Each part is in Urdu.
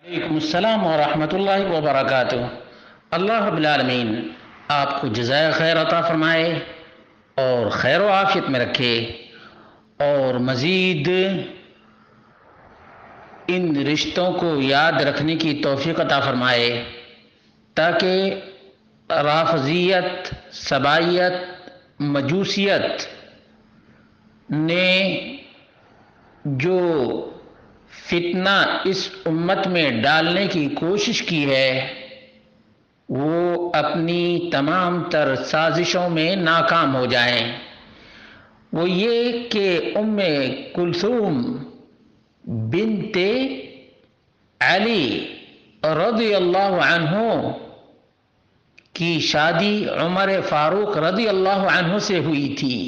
وعلیکم السلام ورحمۃ اللہ وبرکاتہ۔ اللہ رب العالمین آپ کو جزائے خیر عطا فرمائے اور خیر و عافیت میں رکھے اور مزید ان رشتوں کو یاد رکھنے کی توفیق عطا فرمائے تاکہ رافضیت، سبائیت، مجوسیت نے جو فتنہ اس امت میں ڈالنے کی کوشش کی ہے وہ اپنی تمام تر سازشوں میں ناکام ہو جائیں۔ وہ یہ کہ ام کلثوم بنت علی رضی اللہ عنہ کی شادی عمر فاروق رضی اللہ عنہ سے ہوئی تھی۔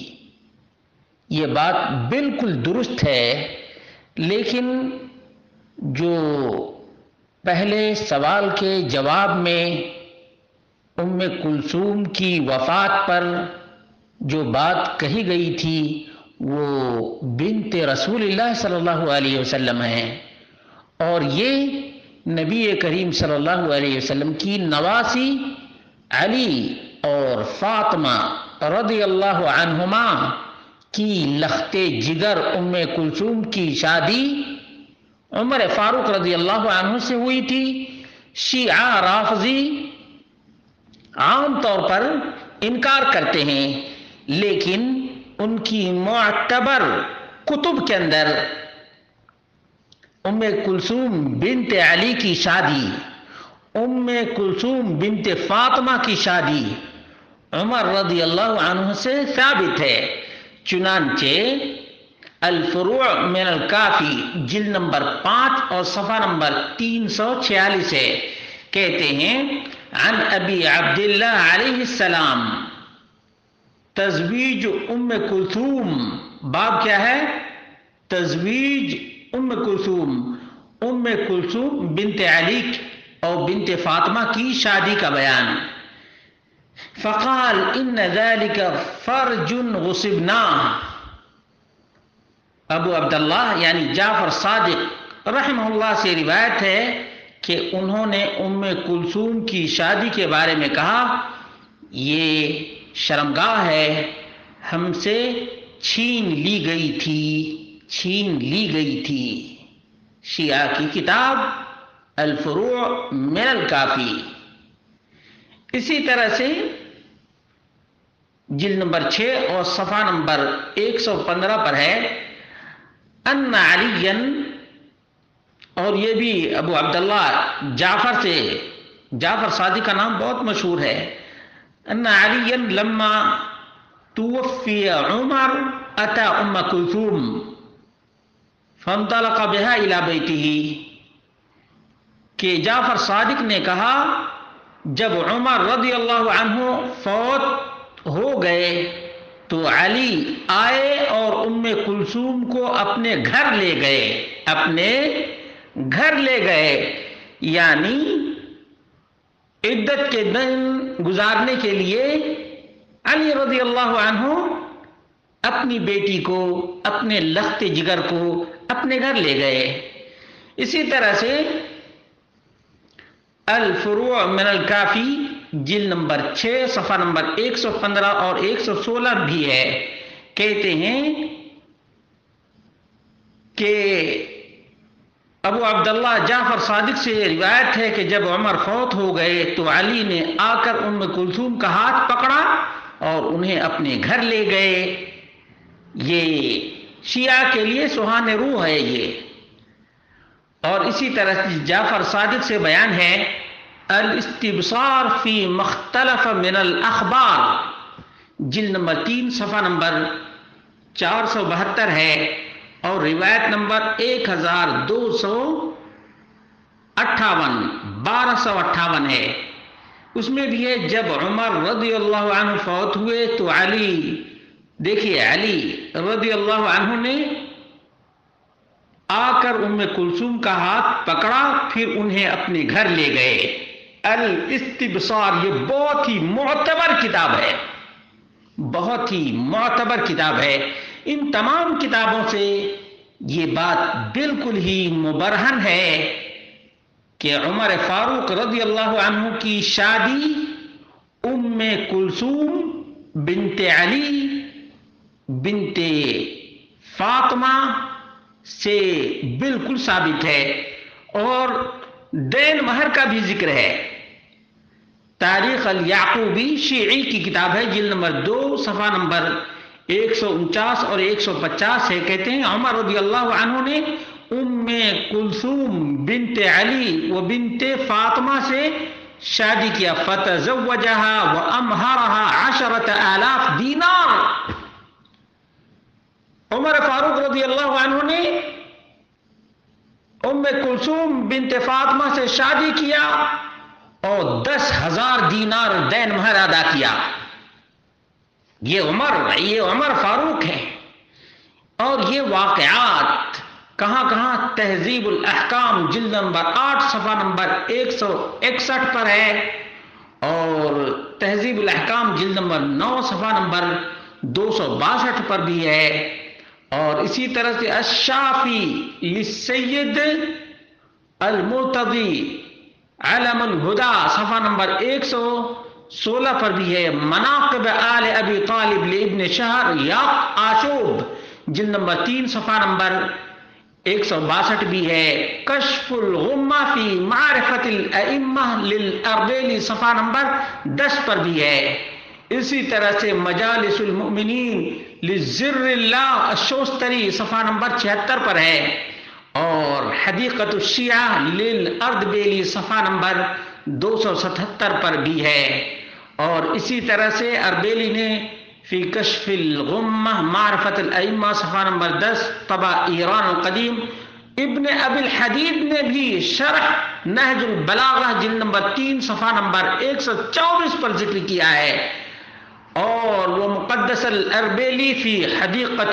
یہ بات بالکل درست ہے، لیکن جو پہلے سوال کے جواب میں ام کلثوم کی وفات پر جو بات کہی گئی تھی وہ بنت رسول اللہ صلی اللہ علیہ وسلم ہے، اور یہ نبی کریم صلی اللہ علیہ وسلم کی نواسی علی اور فاطمہ رضی اللہ عنہما کی لخت جگر ام کلثوم کی شادی عمر فاروق رضی اللہ عنہ سے ہوئی تھی۔ شیعہ رافضی عام طور پر انکار کرتے ہیں، لیکن ان کی معتبر کتب کے اندر ام کلثوم بنت علی کی شادی، ام کلثوم بنت فاطمہ کی شادی عمر رضی اللہ عنہ سے ثابت ہے۔ چنانچہ الفروع من الکافی جلد نمبر 5 اور صفحہ نمبر 346 ہے، کہتے ہیں عن ابی عبداللہ علیہ السلام تزویج ام کلثوم، باب کیا ہے؟ تزویج ام کلثوم بنت علی اور بنت فاطمہ کی شادی کا بیان۔ فقال ان ذلك فرج غصبناه، ابو عبداللہ یعنی جعفر صادق رحمہ اللہ سے روایت ہے کہ انہوں نے ام کلثوم کی شادی کے بارے میں کہا یہ شرمگاہ ہے، ہم سے چھین لی گئی تھی۔ شیعہ کی کتاب الفروع من الکافی۔ اسی طرح سے جلد نمبر 6 اور صفحہ نمبر 115 پر ہے ان علی، اور یہ بھی ابو عبداللہ جعفر صادق کا نام بہت مشہور ہے، ان علی لما توفی عمر اتى ام کلثوم فانطلق بها الى بیتہ، کہ جعفر صادق نے کہا جب عمر رضی اللہ عنہ فوت ہو گئے تو علی آئے اور ام کلثوم کو اپنے گھر لے گئے، یعنی عدت کے دن گزارنے کے لیے علی رضی اللہ عنہ اپنی بیٹی کو، اپنے لخت جگر کو اپنے گھر لے گئے۔ اسی طرح سے الفروع من الکافی جلد نمبر 6 صفحہ نمبر 115 اور 116 بھی ہے، کہتے ہیں کہ ابو عبداللہ جعفر صادق سے روایت ہے کہ جب عمر فوت ہو گئے تو علی نے آ کر ام کلثوم کا ہاتھ پکڑا اور انہیں اپنے گھر لے گئے۔ یہ شیعہ کے لیے سہان روح ہے یہ۔ اور اسی طرح جعفر صادق سے بیان ہے الاستبصار فی مختلف من الاخبار جلد نمبر 3 صفحہ نمبر 472 ہے، اور روایت نمبر 1258 ہے۔ اس میں بھی ہے جب عمر رضی اللہ عنہ فوت ہوئے تو علی رضی اللہ عنہ نے آ کر ام کلثوم کا ہاتھ پکڑا، پھر انہیں اپنے گھر لے گئے۔ الاستبصار یہ بہت ہی معتبر کتاب ہے۔ ان تمام کتابوں سے یہ بات بالکل ہی مبرہن ہے کہ عمر فاروق رضی اللہ عنہ کی شادی ام کلثوم بنت علی بنت فاطمہ سے بالکل ثابت ہے، اور دین مہر کا بھی ذکر ہے۔ تاریخ الیعقوبی شیعی کی کتاب ہے، جلد نمبر 2 صفحہ نمبر 149 اور 150 ہے۔ کہتے ہیں عمر رضی اللہ عنہ نے ام کلثوم بنت علی و بنت فاطمہ سے شادی کیا، فتزوجها وامہرها 10,000 دینار۔ عمر فاروق رضی اللہ عنہ نے ام کلثوم بنت فاطمہ سے شادی کیا اور 10,000 دینار دین مہر ادا کیا۔ یہ عمر فاروق ہے، اور یہ واقعات کہاں کہاں؟ تہذیب الاحکام جلد نمبر 8 صفحہ نمبر 161 پر ہے، اور تہذیب الاحکام جلد نمبر 9 صفحہ نمبر 262 پر بھی ہے، اور اسی طرح سے الشافی للسید المرتضی علم الہدا صفحہ نمبر 116 پر بھی ہے، مناقب آل ابی طالب لابن شہر یا آشوب جلد نمبر 3 صفحہ نمبر 162 بھی ہے، کشف الغمہ فی معرفت الائمہ للاربیلی صفحہ نمبر 10 پر بھی ہے۔ اسی طرح سے مجالس المؤمنین للزر اللہ الشوستری صفحہ نمبر 76 پر ہے، اور حدیقۃ الشیعہ للاردبیلی صفحہ نمبر 277 پر بھی ہے، اور اسی طرح سے اربیلی نے فی کشف الغمہ معرفت الائمہ صفحہ نمبر 10 طبع ایران القدیم، ابن ابی الحدید نے بھی شرح نہج البلاغہ جلد نمبر 3 صفحہ نمبر 124 پر ذکر کیا ہے، اور وہ مقدس الاربیلی فی حدیقۃ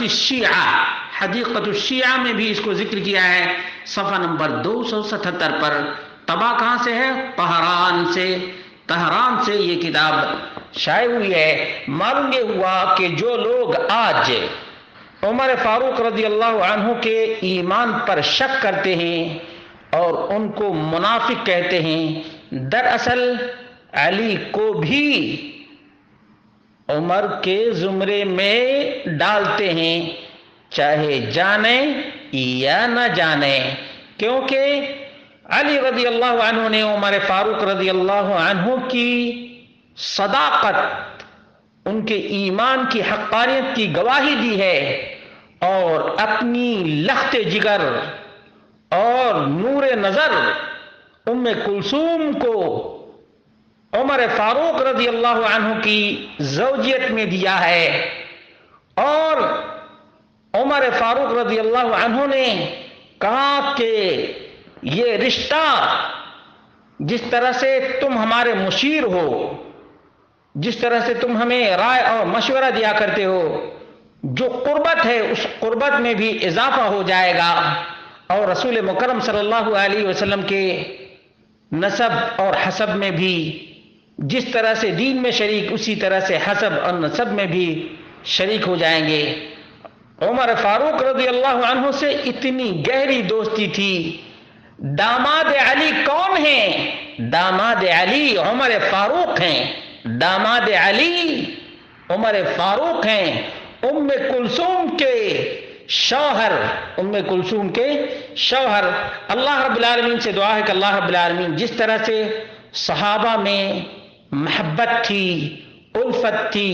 الشیعہ میں بھی اس کو ذکر کیا ہے، صفحہ نمبر 277 پر۔ طبع کہاں سے ہے؟ طہران سے یہ کتاب شائع ہوئی ہے۔ معلوم یہ ہوا کہ جو لوگ آج عمر فاروق رضی اللہ عنہ کے ایمان پر شک کرتے ہیں اور ان کو منافق کہتے ہیں، دراصل علی کو بھی عمر کے زمرے میں ڈالتے ہیں، چاہے جانیں یا نہ جانیں، کیونکہ علی رضی اللہ عنہ نے عمر فاروق رضی اللہ عنہ کی صداقت، ان کے ایمان کی حقانیت کی گواہی دی ہے، اور اپنی لخت جگر اور نور نظر ام کلثوم کو عمر فاروق رضی اللہ عنہ کی زوجیت میں دیا ہے، اور عمر فاروق رضی اللہ عنہ نے کہا کہ یہ رشتہ جس طرح سے تم ہمارے مشیر ہو، جس طرح سے تم ہمیں رائے اور مشورہ دیا کرتے ہو، جو قربت ہے اس قربت میں بھی اضافہ ہو جائے گا، اور رسول مکرم صلی اللہ علیہ وسلم کے نسب اور حسب میں بھی جس طرح سے دین میں شریک، اسی طرح سے حسب اور نسب میں بھی شریک ہو جائیں گے۔ عمر فاروق رضی اللہ عنہ سے اتنی گہری دوستی تھی۔ داماد علی کون ہیں؟ داماد علی عمر فاروق ہیں، داماد علی عمر فاروق ہیں، ام کلثوم کے شوہر۔ اللہ رب العالمین سے دعا ہے کہ اللہ رب العالمین جس طرح سے صحابہ میں محبت تھی، الفت تھی،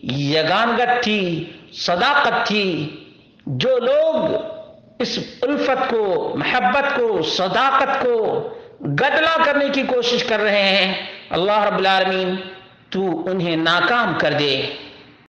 یگانگت تھی، صداقت تھی، جو لوگ اس الفت کو، محبت کو، صداقت کو گدلا کرنے کی کوشش کر رہے ہیں، اللہ رب العالمین تو انہیں ناکام کر دے۔